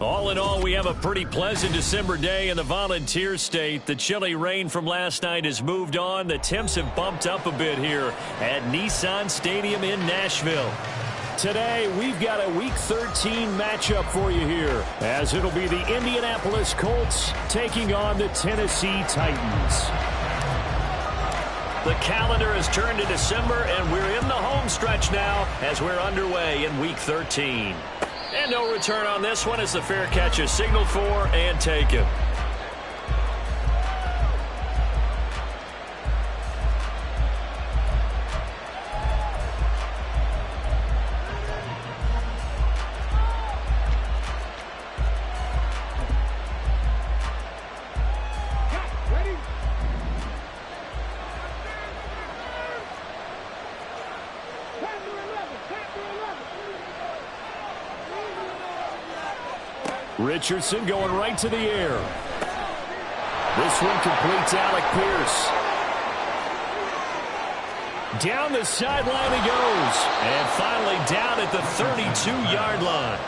All in all, we have a pretty pleasant December day in the Volunteer State. The chilly rain from last night has moved on. The temps have bumped up a bit here at Nissan Stadium in Nashville. Today, we've got a Week 13 matchup for you here, as it'll be the Indianapolis Colts taking on the Tennessee Titans. The calendar has turned to December, and we're in the home stretch now as we're underway in Week 13. And no return on this one as the fair catch is signaled for and taken. Richardson going right to the air. This one completes Alec Pierce. Down the sideline he goes. And finally down at the 32-yard line.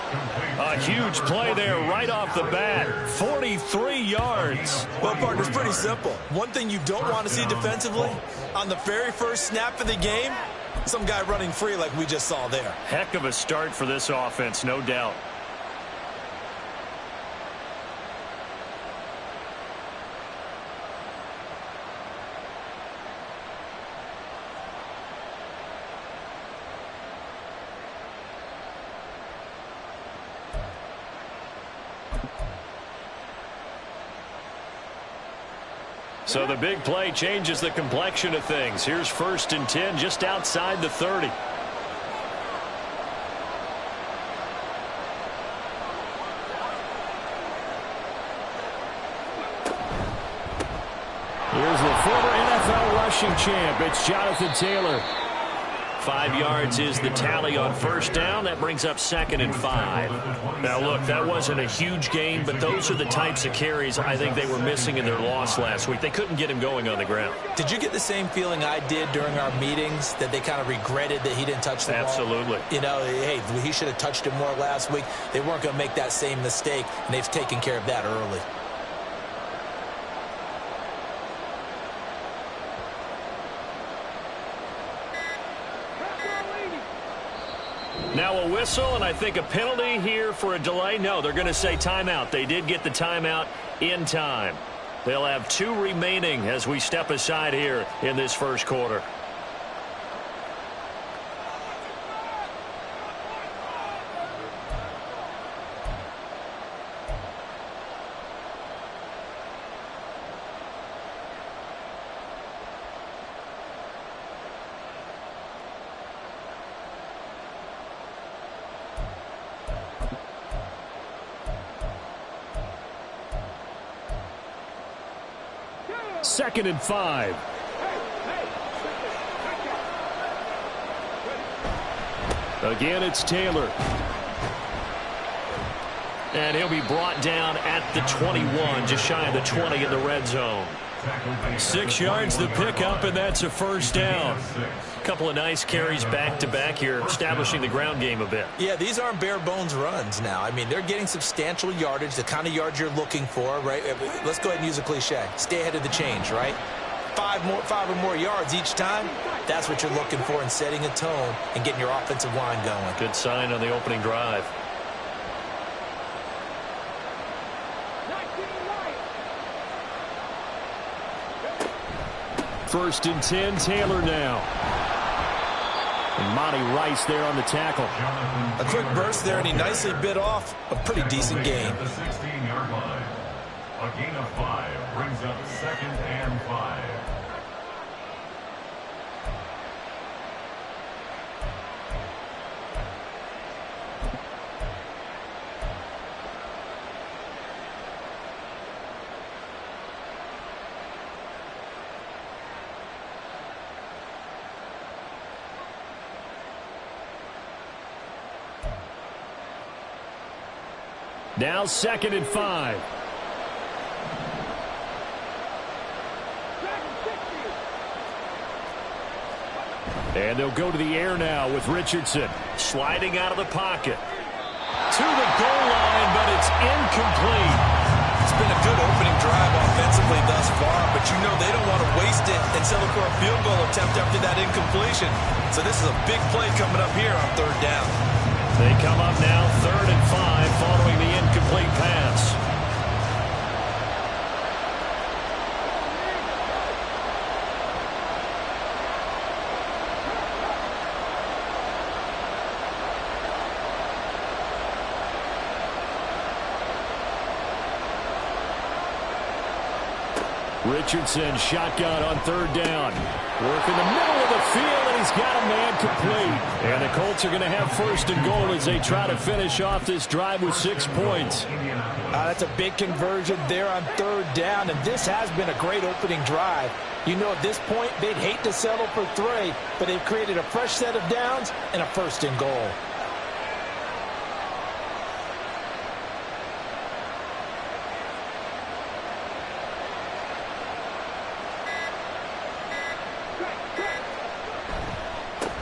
A huge play there right off the bat. 43 yards. Well, partner, it's pretty simple. One thing you don't want to see defensively, on the very first snap of the game, some guy running free like we just saw there. Heck of a start for this offense, no doubt. So the big play changes the complexion of things. Here's 1st and 10 just outside the 30. Here's the former NFL rushing champ. It's Jonathan Taylor. 5 yards is the tally on first down. That brings up 2nd and 5. Now, look, that wasn't a huge gain, but those are the types of carries I think they were missing in their loss last week. They couldn't get him going on the ground. Did you get the same feeling I did during our meetings, that they kind of regretted that he didn't touch the ball? Absolutely. You know, hey, he should have touched it more last week. They weren't going to make that same mistake, and they've taken care of that early. Now a whistle, and I think a penalty here for a delay. No, they're going to say timeout. They did get the timeout in time. They'll have 2 remaining as we step aside here in this first quarter. Second and 5. Again, it's Taylor. And he'll be brought down at the 21, just shy of the 20 in the red zone. 6 yards the pickup, and that's a first down. A couple of nice carries back-to-back here, establishing the ground game a bit. Yeah, these aren't bare-bones runs now. I mean, they're getting substantial yardage, the kind of yards you're looking for, right? Let's go ahead and use a cliche. Stay ahead of the change, right? 5 or more yards each time, that's what you're looking for in setting a tone and getting your offensive line going. Good sign on the opening drive. First and 10, Taylor now. And Monty Rice there on the tackle. A quick burst there, and he nicely bit off a pretty decent gain. A gain of 5 brings up 2nd and 5. Now 2nd and 5. And they'll go to the air now with Richardson sliding out of the pocket. To the goal line, but it's incomplete. It's been a good opening drive offensively thus far, but you know they don't want to waste it and settle for a field goal attempt after that incompletion. So this is a big play coming up here on 3rd down. They come up now 3rd and 5 following the incomplete pass. Richardson shotgun on 3rd down. Work in the middle of the field, and he's got a man complete. And the Colts are going to have 1st and goal as they try to finish off this drive with 6 points. That's a big conversion there on 3rd down, and this has been a great opening drive. You know, at this point, they'd hate to settle for 3, but they've created a fresh set of downs and a 1st and goal.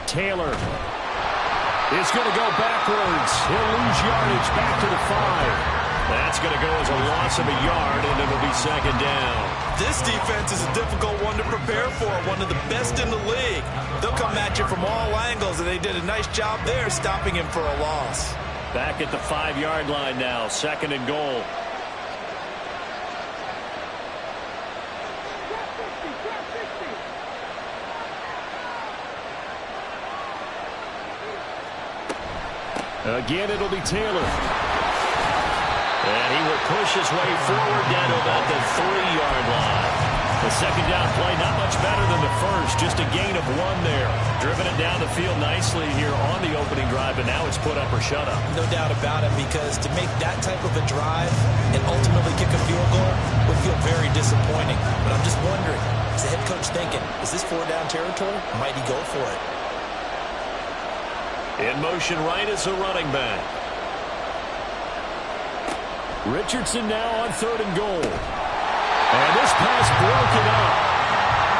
Taylor is going to go backwards. He'll lose yardage back to the 5. That's going to go as a loss of a yard, and it'll be 2nd down. This defense is a difficult one to prepare for, one of the best in the league. They'll come at you from all angles, and they did a nice job there stopping him for a loss. Back at the 5-yard line now, 2nd and goal. Again, it'll be Taylor. And he will push his way forward down to about the 3-yard line. The 2nd down play, not much better than the first, just a gain of 1 there. Driven it down the field nicely here on the opening drive, and now it's put up or shut up. No doubt about it, because to make that type of a drive and ultimately kick a field goal would feel very disappointing. But I'm just wondering, is the head coach thinking, is this 4-down territory? Might he go for it? In motion right is a running back. Richardson now on 3rd and goal. And this pass broken up.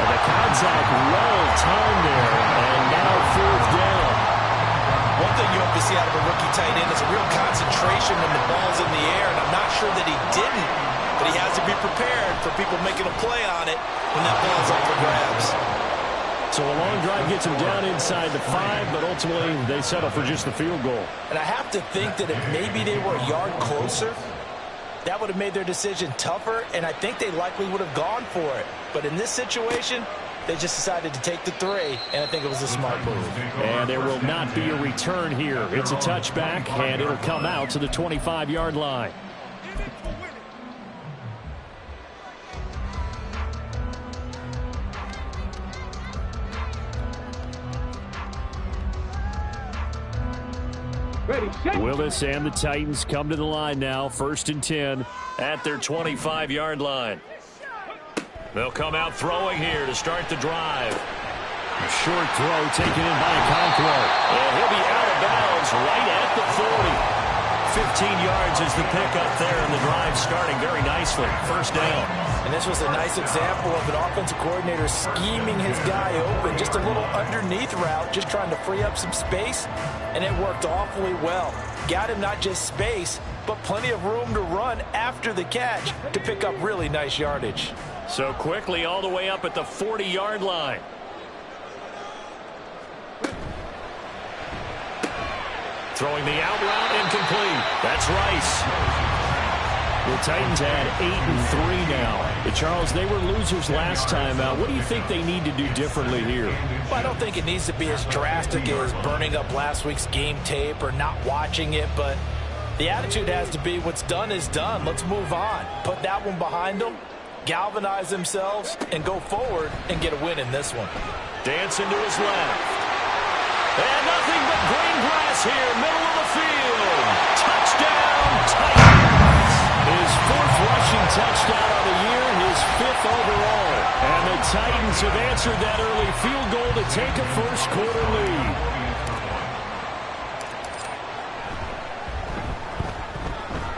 And the contact well timed there. And now 4th down. One thing you have to see out of a rookie tight end is a real concentration when the ball's in the air. And I'm not sure that he didn't, but he has to be prepared for people making a play on it when that ball's up for grabs. So a long drive gets him down inside the 5, but ultimately they settle for just the field goal. And I have to think that if maybe they were a yard closer, that would have made their decision tougher, and I think they likely would have gone for it. But in this situation, they just decided to take the 3, and I think it was a smart move. And there will not be a return here. It's a touchback, and it'll come out to the 25-yard line. Willis and the Titans come to the line now. 1st and 10 at their 25-yard line. They'll come out throwing here to start the drive. A short throw taken in by Okonkwo. And he'll be out of bounds right at the 40. 15 yards is the pickup there, and the drive starting very nicely. 1st down. And this was a nice example of an offensive coordinator scheming his guy open. Just a little underneath route, just trying to free up some space, and it worked awfully well. Got him not just space, but plenty of room to run after the catch to pick up really nice yardage. So quickly all the way up at the 40-yard line. Throwing the out route, incomplete. That's Rice. The Titans had 8-3 now. Charles, they were losers last time out. What do you think they need to do differently here? Well, I don't think it needs to be as drastic as burning up last week's game tape or not watching it, but The attitude has to be what's done is done. Let's move on. Put that one behind them, galvanize themselves, and go forward and get a win in this one. Dancing to his left. And nothing but green grass here, middle of the field. Touchdown, Titans. His 4th rushing touchdown of the year, his 5th overall. And the Titans have answered that early field goal to take a first-quarter lead.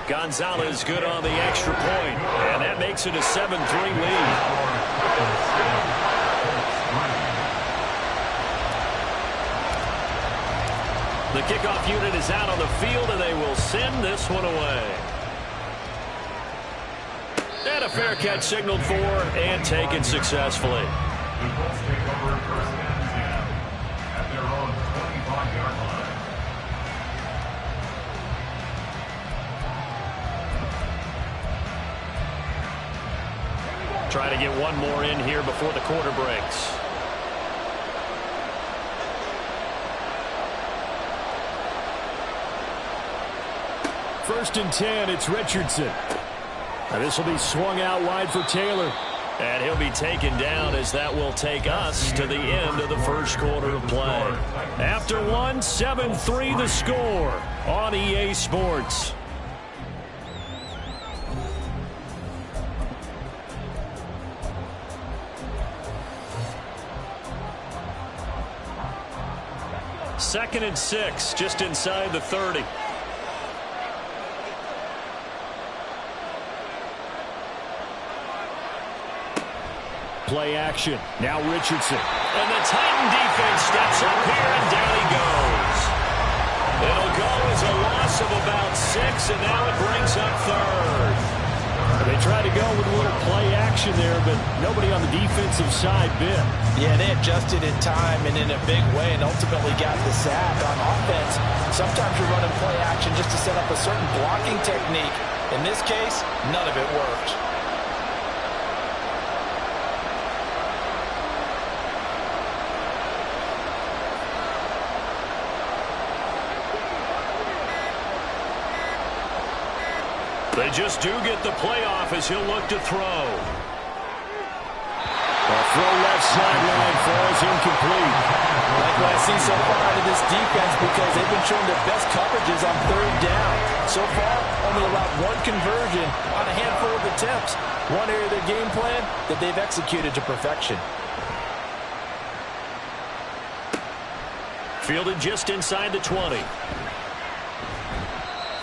Gonzalez good on the extra point, and that makes it a 7-3 lead. The kickoff unit is out on the field, and they will send this one away. And a fair catch signaled for and taken successfully. The Colts take over first and 10 at their own 25-yard line. Try to get one more in here before the quarter breaks. First and 10, it's Richardson. Now this will be swung out wide for Taylor. And he'll be taken down as that will take us to the end of the first quarter of play. After one, 7-3 the score on EA Sports. Second and 6, just inside the 30. Play action. Now Richardson. And the Titan defense steps up here, and down he goes. It'll go as a loss of about 6, and now it brings up 3rd. They tried to go with a little play action there, but nobody on the defensive side bit. Yeah, they adjusted in time and in a big way and ultimately got the sack. On offense, sometimes you're running play action just to set up a certain blocking technique. In this case, none of it worked. They just do get the playoff as he'll look to throw. The throw left sideline falls incomplete. Like what I've seen so far out of this defense, because they've been showing their best coverages on 3rd down. So far, only allowed 1 conversion on a handful of attempts. One area of their game plan that they've executed to perfection. Fielded just inside the 20.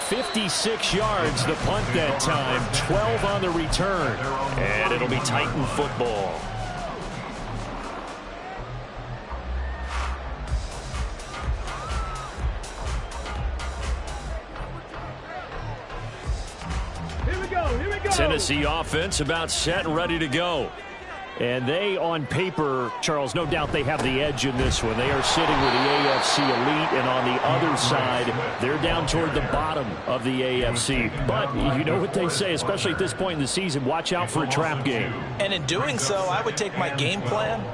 56 yards the punt that time, 12 on the return. And it'll be Titan football. Here we go. Tennessee offense about set and ready to go. And they, on paper, Charles, no doubt they have the edge in this one. They are sitting with the AFC elite, and on the other side, they're down toward the bottom of the AFC. But you know what they say, especially at this point in the season, watch out for a trap game. And in doing so, I would take my game plan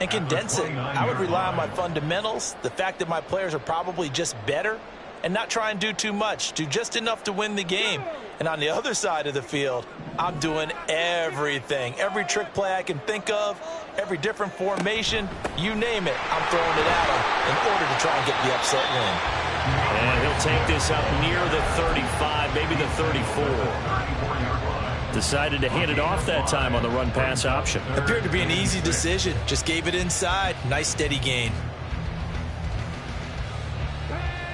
and condense it. I would rely on my fundamentals, the fact that my players are probably just better, and not try and do too much, do just enough to win the game. And on the other side of the field, I'm doing everything. Every trick play I can think of, every different formation, you name it, I'm throwing it at him in order to try and get the upset win. And he'll take this up near the 35, maybe the 34. Decided to hand it off that time on the run-pass option. Appeared to be an easy decision. Just gave it inside. Nice steady gain.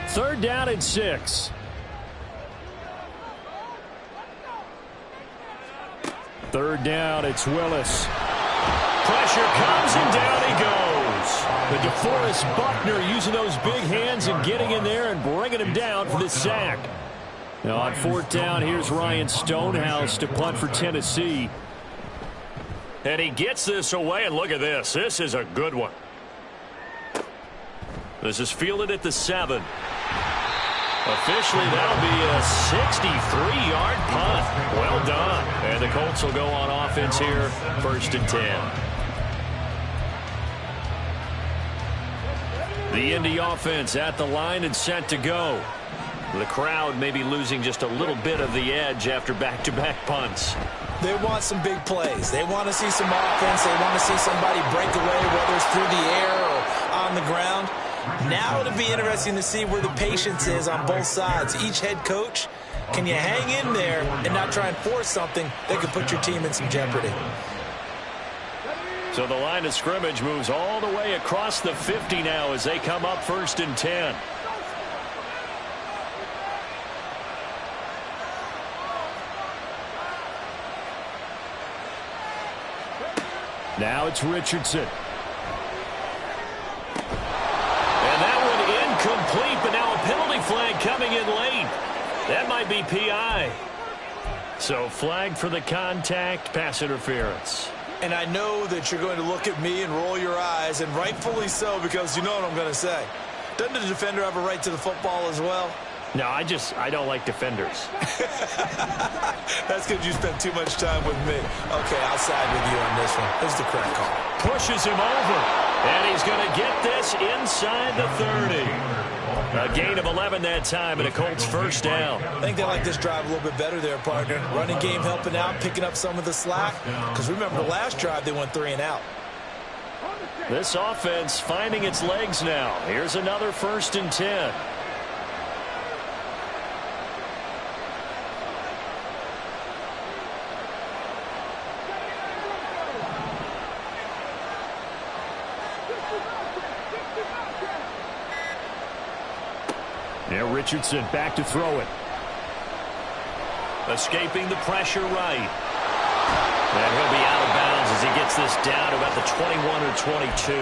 3rd down and 6. Third down, it's Willis. Pressure comes, and down he goes. But DeForest Buckner using those big hands and getting in there and bringing him down for the sack. Now on 4th down, here's Ryan Stonehouse to punt for Tennessee. And he gets this away, and look at this. This is a good one. This is fielded at the 7. Officially, that'll be a 63-yard punt. Well done. And the Colts will go on offense here, 1st and 10. The Indy offense at the line and set to go. The crowd may be losing just a little bit of the edge after back-to-back punts. They want some big plays. They want to see some offense. They want to see somebody break away, whether it's through the air or on the ground. Now it'll be interesting to see where the patience is on both sides. Each head coach, can you hang in there and not try and force something that could put your team in some jeopardy? So the line of scrimmage moves all the way across the 50 now as they come up 1st and 10. Now it's Richardson. And that one incomplete, but now a penalty flag coming in late. That might be PI. So flag for the contact, pass interference. And I know that you're going to look at me and roll your eyes, and rightfully so, because you know what I'm going to say. Doesn't the defender have a right to the football as well? No, I don't like defenders. That's because you spent too much time with me. Okay, I'll side with you on this one. Here's the correct call. Pushes him over. And he's going to get this inside the 30. A gain of 11 that time and a Colts first down. I think they like this drive a little bit better there, partner. Running game helping out, picking up some of the slack. Because remember the last drive, they went 3 and out. This offense finding its legs now. Here's another 1st and 10. Now Richardson back to throw it. Escaping the pressure right. And he'll be out of bounds as he gets this down to about the 21 or 22.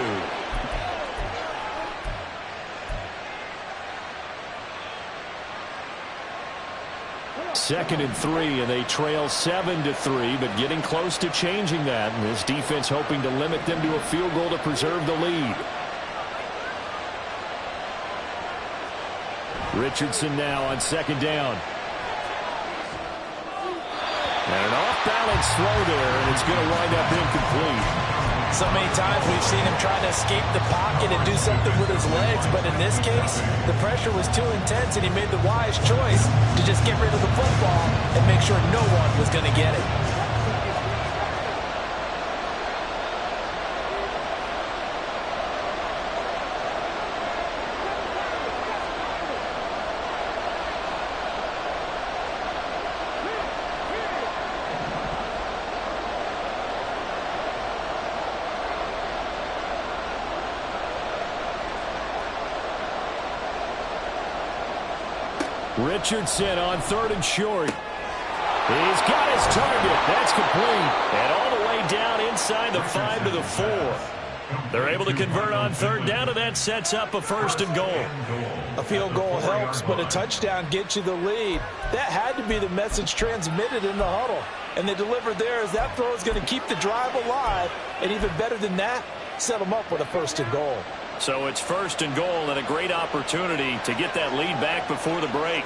Second and 3, and they trail 7-3, but getting close to changing that. And this defense hoping to limit them to a field goal to preserve the lead. Richardson now on 2nd down. And an off-balance throw there, and it's going to wind up incomplete. So many times we've seen him trying to escape the pocket and do something with his legs, but in this case, the pressure was too intense, and he made the wise choice to just get rid of the football and make sure no one was going to get it. Richardson on 3rd and short. He's got his target. That's complete. And all the way down inside the 5 to the 4. They're able to convert on 3rd down, and that sets up a 1st and goal. A field goal helps, but a touchdown gets you the lead. That had to be the message transmitted in the huddle. And they delivered there as that throw is going to keep the drive alive. And even better than that, set them up with a 1st and goal. So it's 1st and goal and a great opportunity to get that lead back before the break.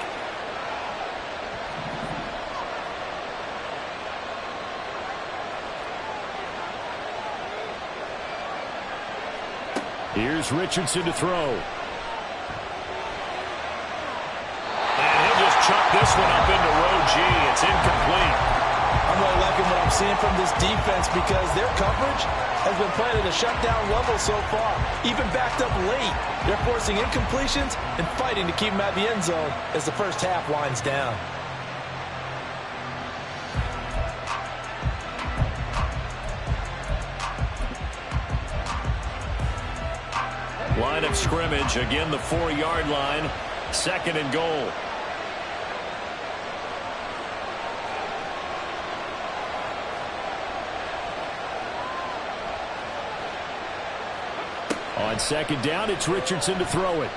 Here's Richardson to throw. And he'll just chuck this one up into row G. It's incomplete. I'm really liking what I'm seeing from this defense because their coverage has been playing at a shutdown level so far. Even backed up late, they're forcing incompletions and fighting to keep them out of the end zone as the first half winds down. Line of scrimmage, again the 4-yard line, 2nd and goal. On 2nd down, it's Richardson to throw it.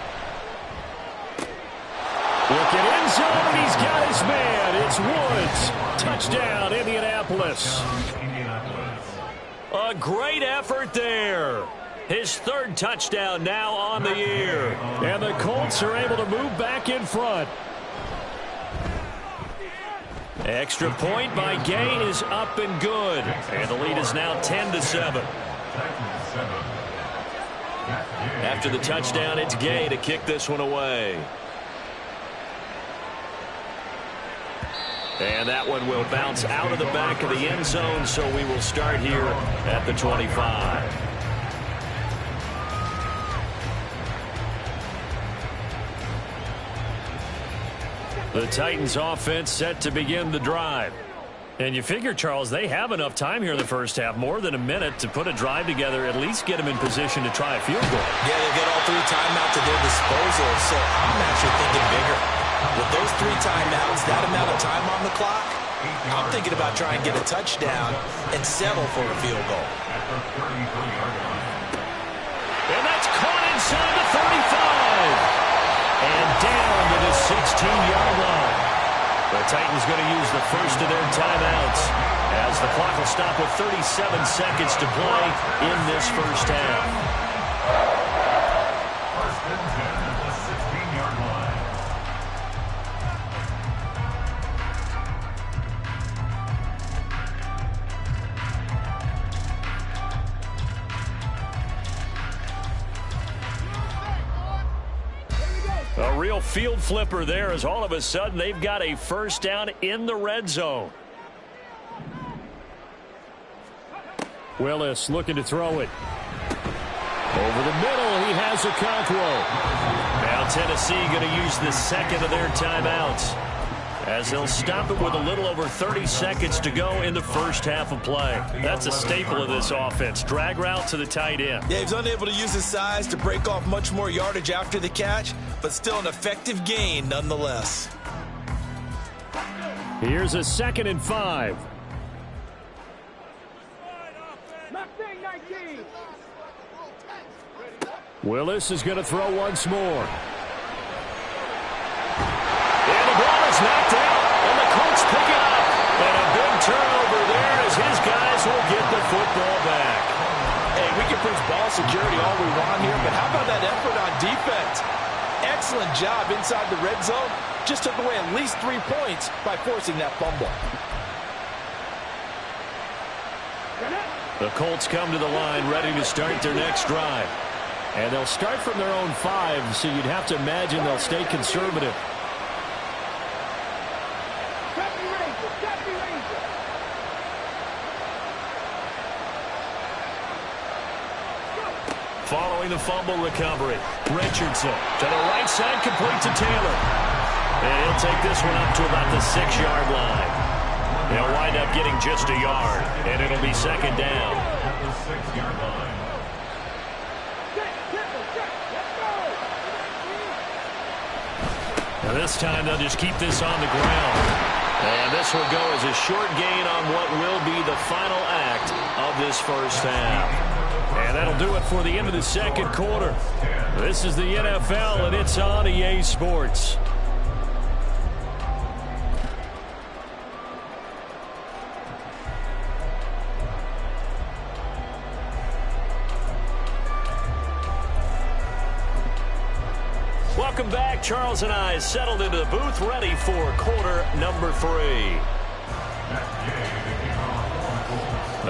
Looking end zone, and he's got his man. It's Woods. Touchdown, Indianapolis. A great effort there. His 3rd touchdown now on the year. And the Colts are able to move back in front. Extra point by Gay is up and good. And the lead is now 10-7. After the touchdown, it's Gay to kick this one away. And that one will bounce out of the back of the end zone, so we will start here at the 25. The Titans offense set to begin the drive. And you figure, Charles, they have enough time here in the first half, more than a minute, to put a drive together, at least get them in position to try a field goal. Yeah, they get all 3 timeouts at their disposal, so I'm actually thinking bigger. With those 3 timeouts, that amount of time on the clock, I'm thinking about trying to get a touchdown and settle for a field goal. And that's caught inside the 35. And down to the 16-yard line. The Titans going to use the first of their timeouts as the clock will stop with 37 seconds to play in this first half. First and 10 at the 16-yard line. A real field flipper there as all of a sudden they've got a first down in the red zone. Willis looking to throw it. Over the middle, he has Okonkwo. Now Tennessee going to use the second of their timeouts as they'll stop it with a little over 30 seconds to go in the first half of play. That's a staple of this offense. Drag route to the tight end. Yeah, he's unable to use his size to break off much more yardage after the catch, but still an effective gain nonetheless. Here's a 2nd and 5. Willis is going to throw once more. And the ball is knocked out, and the Colts pick it up. And a big turnover there as his guys will get the football back. Hey, we can preach ball security all we want here, but how about that effort on defense? Excellent job inside the red zone. Just took away at least 3 points by forcing that fumble. The Colts come to the line ready to start their next drive. And they'll start from their own 5, so you'd have to imagine they'll stay conservative. Following the fumble recovery, Richardson to the right side, complete to Taylor. And he'll take this one up to about the 6-yard line. They'll wind up getting just a yard, and it'll be second down. At the 6-yard line. Now this time they'll just keep this on the ground. And this will go as a short gain on what will be the final act of this first half. And that'll do it for the end of the second quarter. This is the NFL, and it's on EA Sports. Welcome back. Charles and I settled into the booth, ready for quarter number 3.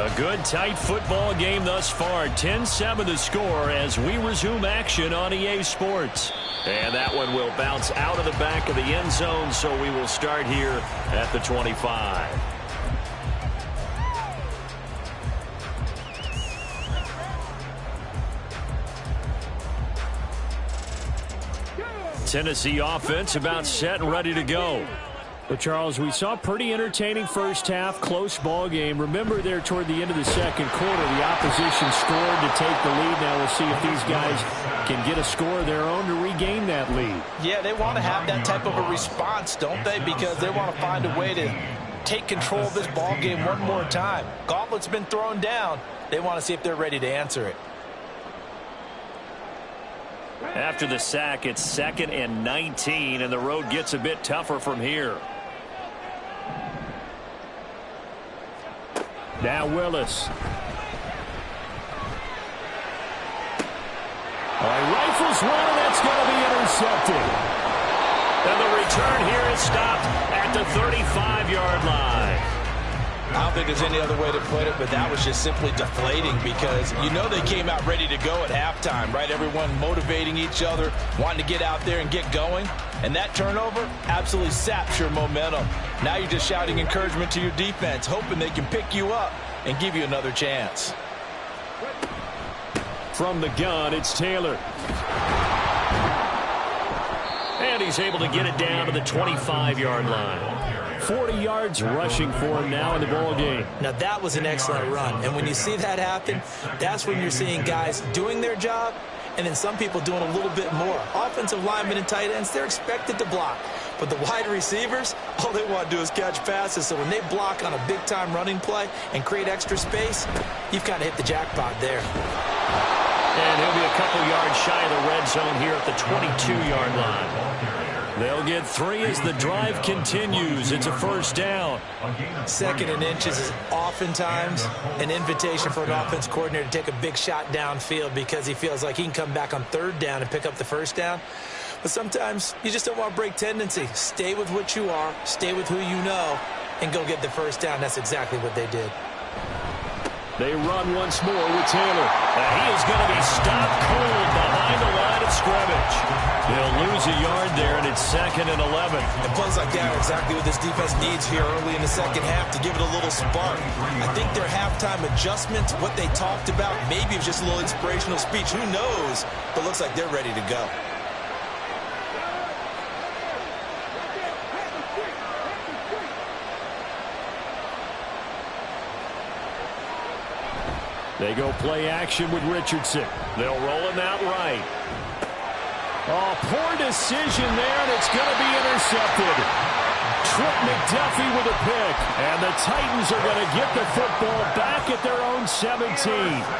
A good, tight football game thus far. 10-7 the score as we resume action on EA Sports. And that one will bounce out of the back of the end zone, so we will start here at the 25. Tennessee offense about set and ready to go. But Charles, we saw a pretty entertaining first half, close ball game. Remember there toward the end of the second quarter, the opposition scored to take the lead. Now we'll see if these guys can get a score of their own to regain that lead. Yeah, they want to have that type of a response, don't they? Because they want to find a way to take control of this ball game one more time. Gauntlet's been thrown down. They want to see if they're ready to answer it. After the sack, it's 2nd and 19, and the road gets a bit tougher from here. Now Willis. Rifles one, and that's going to be intercepted. And the return here is stopped at the 35-yard line. I don't think there's any other way to put it, but that was just simply deflating because you know they came out ready to go at halftime, right? Everyone motivating each other, wanting to get out there and get going. And that turnover absolutely saps your momentum. Now you're just shouting encouragement to your defense, hoping they can pick you up and give you another chance. From the gun, it's Taylor. And he's able to get it down to the 25-yard line. 40 yards rushing for him now in the ball game. Now, that was an excellent run. And when you see that happen, that's when you're seeing guys doing their job and then some people doing a little bit more. Offensive linemen and tight ends, they're expected to block. But the wide receivers, all they want to do is catch passes. So when they block on a big-time running play and create extra space, you've kind of hit the jackpot there. And he'll be a couple yards shy of the red zone here at the 22-yard line. They'll get 3 as the drive continues. It's a first down. 2nd and inches is oftentimes an invitation for an offense coordinator to take a big shot downfield because he feels like he can come back on 3rd down and pick up the first down. But sometimes you just don't want to break tendency. Stay with what you are, stay with who you know, and go get the first down. That's exactly what they did. They run once more with Taylor. He is going to be stopped cold behind the line of scrimmage. They'll lose a yard there, and it's 2nd and 11. And plays like that are exactly what this defense needs here early in the second half to give it a little spark. I think their halftime adjustments, what they talked about, maybe it was just a little inspirational speech. Who knows? But looks like they're ready to go. They go play action with Richardson. They'll roll him out right. Oh, poor decision there, and it's going to be intercepted. Trip McDuffie with a pick, and the Titans are going to get the football back at their own 17.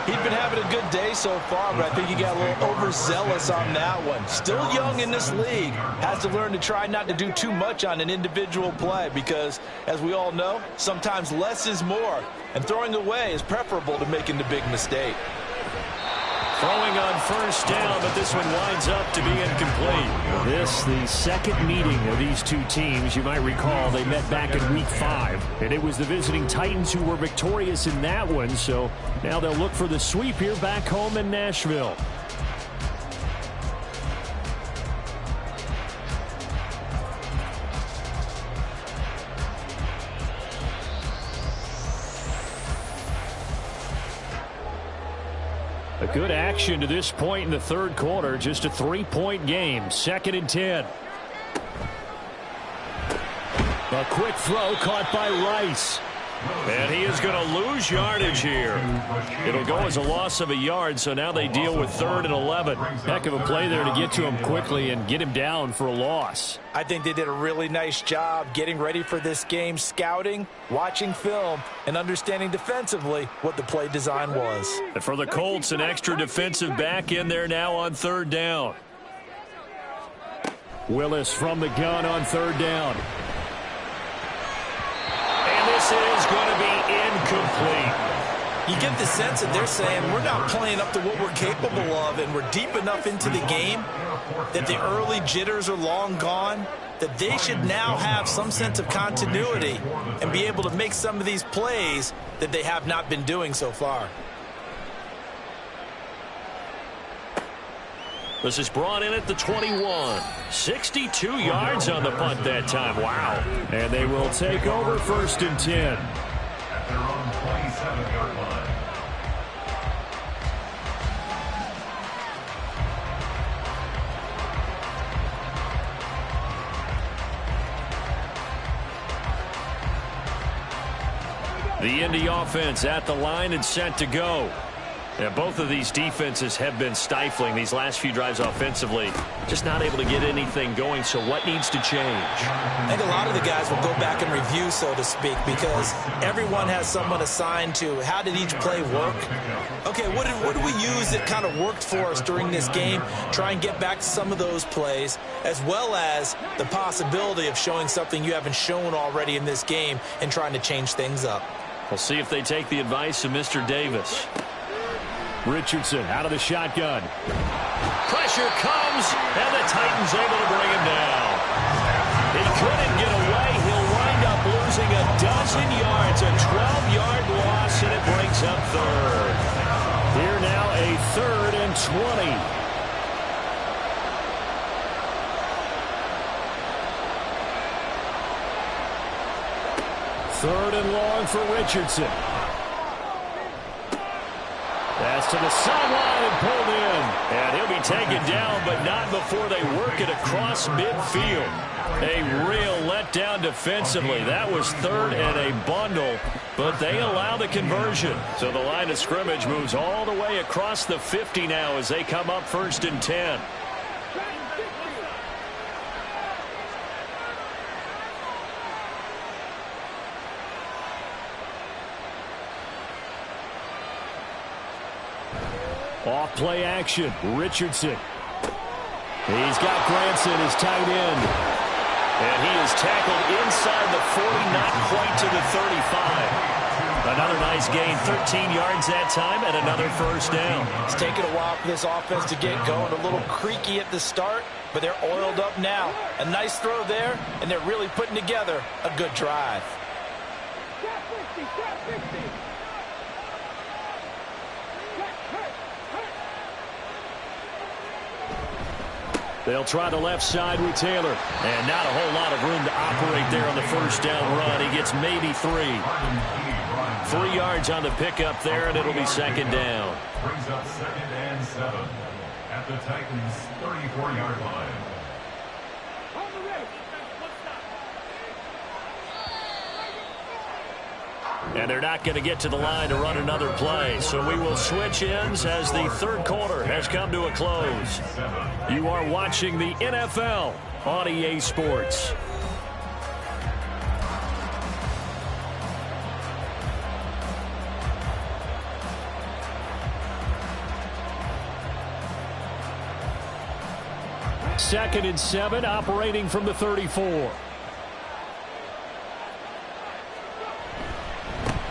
He's been having a good day so far, but I think he got a little overzealous on that one. Still young in this league. Has to learn to try not to do too much on an individual play because, as we all know, sometimes less is more. And throwing away is preferable to making the big mistake. Throwing on first down, but this one winds up to be incomplete. This, the second meeting of these two teams. You might recall they met back in Week 5, and it was the visiting Titans who were victorious in that one. So now they'll look for the sweep here back home in Nashville. A good action to this point in the third quarter. Just a 3-point game. 2nd and 10. A quick throw caught by Rice. And he is going to lose yardage here. It'll go as a loss of a yard, so now they deal with 3rd and 11. Heck of a play there to get to him quickly and get him down for a loss. I think they did a really nice job getting ready for this game, scouting, watching film, and understanding defensively what the play design was. And for the Colts, an extra defensive back in there now on 3rd down. Willis from the gun on 3rd down. This is going to be incomplete. You get the sense that they're saying we're not playing up to what we're capable of, and we're deep enough into the game that the early jitters are long gone, that they should now have some sense of continuity and be able to make some of these plays that they have not been doing so far. This is brought in at the 21. 62 yards on the punt that time. Wow. And they will take over 1st and 10. At their own 27-yard line. The Indy offense at the line and set to go. And both of these defenses have been stifling these last few drives offensively. Just not able to get anything going, so what needs to change? I think a lot of the guys will go back and review, so to speak, because everyone has someone assigned to how did each play work. Okay, what did we use that kind of worked for us during this game? Try and get back to some of those plays, as well as the possibility of showing something you haven't shown already in this game and trying to change things up. We'll see if they take the advice of Mr. Davis. Richardson out of the shotgun. Pressure comes, and the Titans able to bring him down. He couldn't get away. He'll wind up losing a loss in yards, a 12-yard loss, and it brings up third. Here now a 3rd and 20. Third and long for Richardson. Pass to the sideline and pulled in. And he'll be taken down, but not before they work it across midfield. A real letdown defensively. That was 3rd and a bundle, but they allow the conversion. So the line of scrimmage moves all the way across the 50 now as they come up 1st and 10. Off play action. Richardson. He's got Granson, his tight end. And he is tackled inside the 40, not quite to the 35. Another nice gain, 13 yards that time, and another 1st down. It's taken a while for this offense to get going. A little creaky at the start, but they're oiled up now. A nice throw there, and they're really putting together a good drive. They'll try the left side with Taylor. And not a whole lot of room to operate there on the 1st down run. He gets maybe 3. 3 yards on the pickup there, and it'll be 2nd down. Brings up 2nd and 7 at the Titans' 34-yard line. And they're not going to get to the line to run another play. So we will switch ends as the 3rd quarter has come to a close. You are watching the NFL on EA Sports. Second and 7, operating from the 34.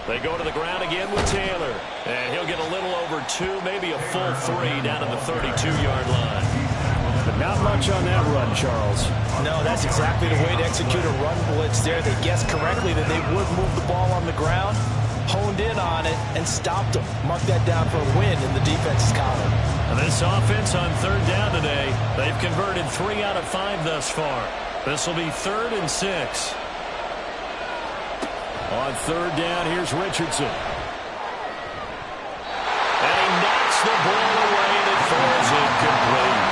They go to the ground again with Taylor. And he'll get a little over 2, maybe a full 3 down to the 32-yard line. But not much on that run, Charles. No, that's exactly the way to execute a run blitz there. They guessed correctly that they would move the ball on the ground, honed in on it, and stopped them. Mark that down for a win in the defense's column. And this offense on 3rd down today, they've converted 3 out of 5 thus far. This will be 3rd and 6. On 3rd down, here's Richardson. And he knocks the ball away and it falls incomplete.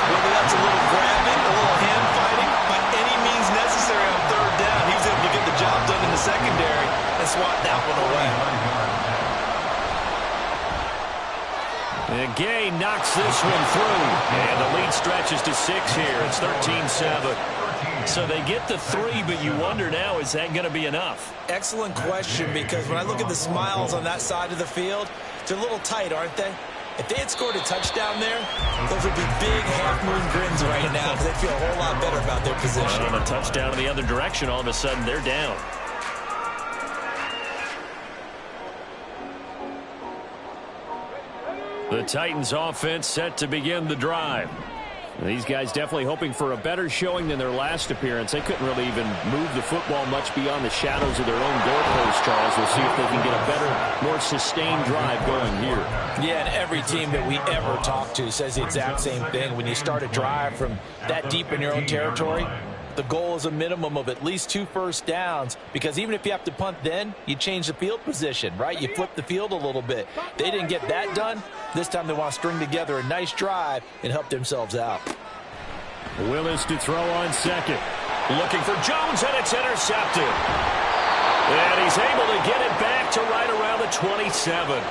Whether that's a little grabbing, a little hand fighting, by any means necessary on 3rd down, he was able to get the job done in the secondary and swat that one away. And Gay knocks this one through. And the lead stretches to 6 here. It's 13-7. So they get the 3, but you wonder now, is that going to be enough? Excellent question, because when I look at the smiles on that side of the field, they're a little tight, aren't they? If they had scored a touchdown there, those would be big half-moon grins right now because they feel a whole lot better about their position. On a touchdown in the other direction, all of a sudden they're down. The Titans offense set to begin the drive. These guys definitely hoping for a better showing than their last appearance. They couldn't really even move the football much beyond the shadows of their own doorpost, Charles. We'll see if they can get a better, more sustained drive going here. Yeah, and every team that we ever talk to says the exact same thing. When you start a drive from that deep in your own territory, the goal is a minimum of at least 2 first downs, because even if you have to punt then, you change the field position, right? You flip the field a little bit. They didn't get that done. This time they want to string together a nice drive and help themselves out. Willis to throw on 2nd. Looking for Jones, and it's intercepted. And he's able to get it back to right around the 27.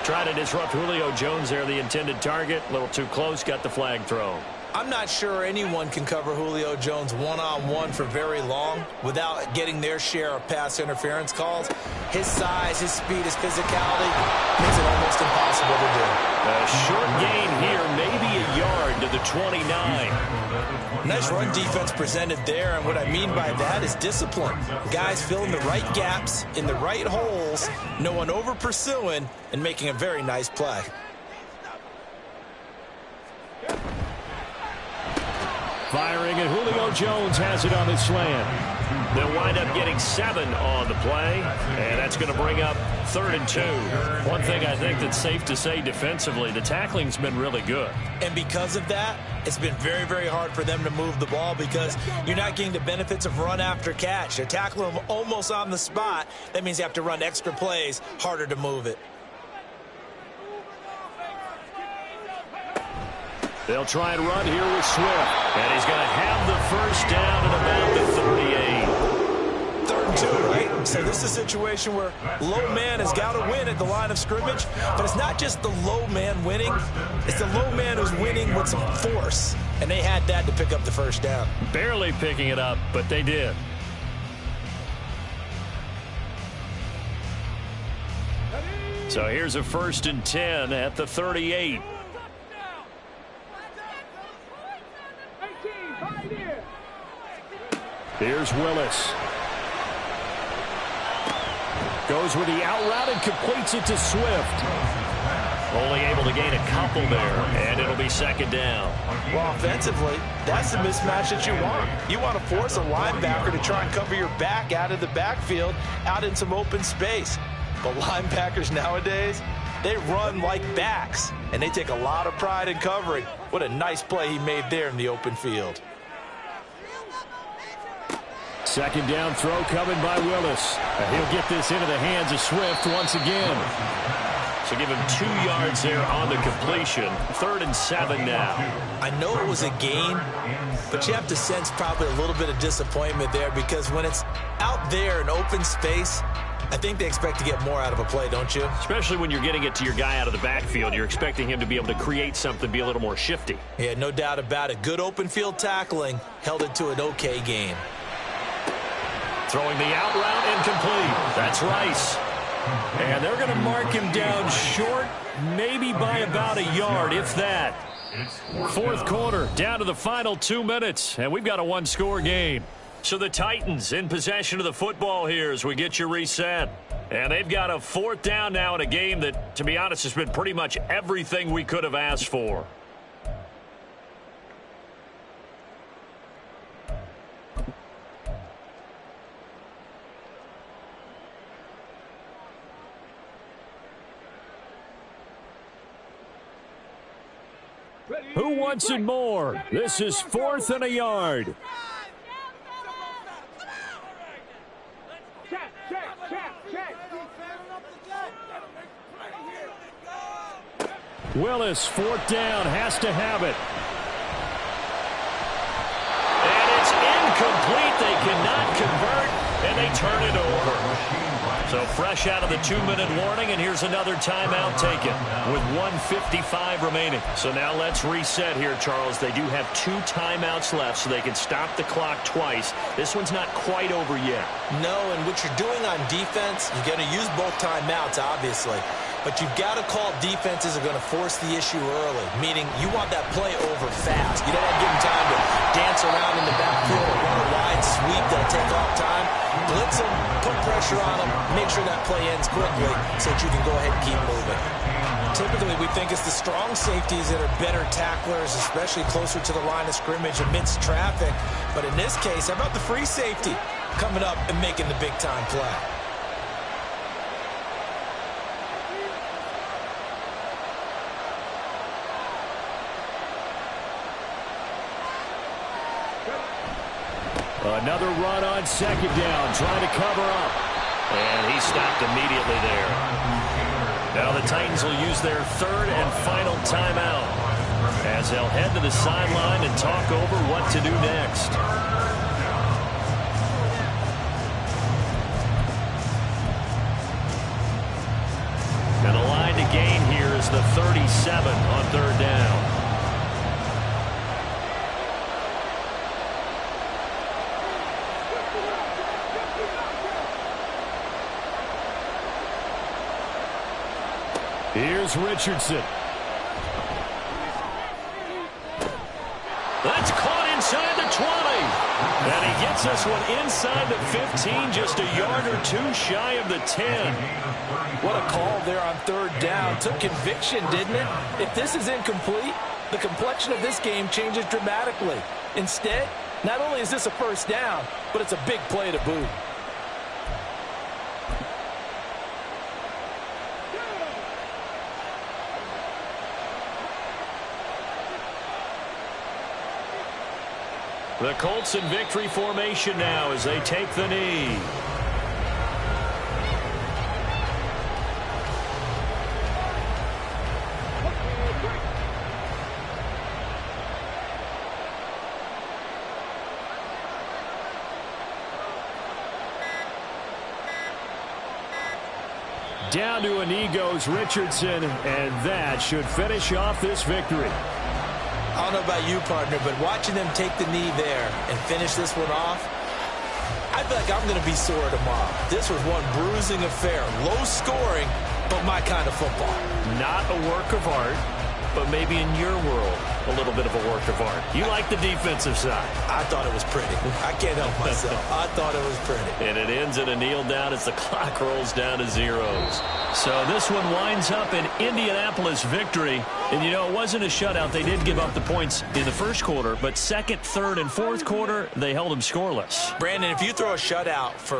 Trying to disrupt Julio Jones there, the intended target. A little too close, got the flag thrown. I'm not sure anyone can cover Julio Jones one-on-one for very long without getting their share of pass interference calls. His size, his speed, his physicality makes it almost impossible to do. A short gain here, maybe a yard to the 29. Nice run defense presented there, and what I mean by that is discipline. Guys filling the right gaps in the right holes, no one over-pursuing, and making a very nice play. Firing, and Julio Jones has it on the slant. They'll wind up getting 7 on the play, and that's going to bring up 3rd and 2. One thing I think that's safe to say defensively, the tackling's been really good. And because of that, it's been very, very hard for them to move the ball because you're not getting the benefits of run after catch. They're tackling them almost on the spot. That means you have to run extra plays, harder to move it. They'll try and run here with Swift. And he's going to have the first down at about the 38. 3rd and 2, right? So this is a situation where low man has got to win at the line of scrimmage. But it's not just the low man winning. It's the low man who's winning with some force. And they had that to pick up the first down. Barely picking it up, but they did. So here's a 1st and 10 at the 38. Here's Willis. Goes with the out route and completes it to Swift. Only able to gain a couple there, and it'll be 2nd down. Well, offensively, that's the mismatch that you want. You want to force a linebacker to try and cover your back out of the backfield, out in some open space. But linebackers nowadays, they run like backs, and they take a lot of pride in covering. What a nice play he made there in the open field. 2nd down throw coming by Willis. And he'll get this into the hands of Swift once again. So give him 2 yards there on the completion. 3rd and 7 now. I know it was a gain, but you have to sense probably a little bit of disappointment there because when it's out there in open space, I think they expect to get more out of a play, don't you? Especially when you're getting it to your guy out of the backfield. You're expecting him to be able to create something, be a little more shifty. Yeah, no doubt about it. Good open field tackling held it to an okay game. Throwing the out route incomplete. That's Rice. And they're going to mark him down short, maybe by about a yard, if that. 4th quarter, down to the final 2 minutes, and we've got a 1-score game. So the Titans in possession of the football here as we get you reset. And they've got a 4th down now in a game that, to be honest, has been pretty much everything we could have asked for. Who wants it more? This is 4th and a yard. Willis, 4th down, has to have it. And it's incomplete. They cannot convert, and they turn it over. So fresh out of the 2-minute warning, and here's another timeout taken with 1:55 remaining. So now let's reset here, Charles. They do have 2 timeouts left, so they can stop the clock twice. This one's not quite over yet. No, and what you're doing on defense, you're going to use both timeouts, obviously. But you've got to call defenses are going to force the issue early, meaning you want that play over fast. You don't want to give them time to dance around in the backfield or run a wide sweep that'll take off time. Blitz them, put pressure on them, make sure that play ends quickly so that you can go ahead and keep moving. Typically, we think it's the strong safeties that are better tacklers, especially closer to the line of scrimmage amidst traffic. But in this case, how about the free safety coming up and making the big-time play? Another run on 2nd down, trying to cover up. And he stopped immediately there. Now the Titans will use their 3rd and final timeout as they'll head to the sideline and talk over what to do next. And the line to gain here is the 37 on 3rd down. Here's Richardson. That's caught inside the 20. And he gets us one inside the 15, just a yard or 2 shy of the 10. What a call there on 3rd down. Took conviction, didn't it? If this is incomplete, the complexion of this game changes dramatically. Instead, Not only is this a first down, but it's a big play to boot. The Colts in victory formation now as they take the knee. Down to a knee goes Richardson, and that should finish off this victory. I don't know about you, partner, but watching them take the knee there and finish this one off, I feel like I'm going to be sore tomorrow. This was one bruising affair. Low scoring, but my kind of football. Not a work of art, but maybe in your world, a little bit of a work of art. You like the defensive side. I thought it was pretty. I can't help myself. I thought it was pretty. And it ends in a kneel down as the clock rolls down to zeros. So this one winds up in Indianapolis victory. And, you know, it wasn't a shutout. They did give up the points in the first quarter, but second, third, and fourth quarter, they held them scoreless. Brandon, if you throw a shutout for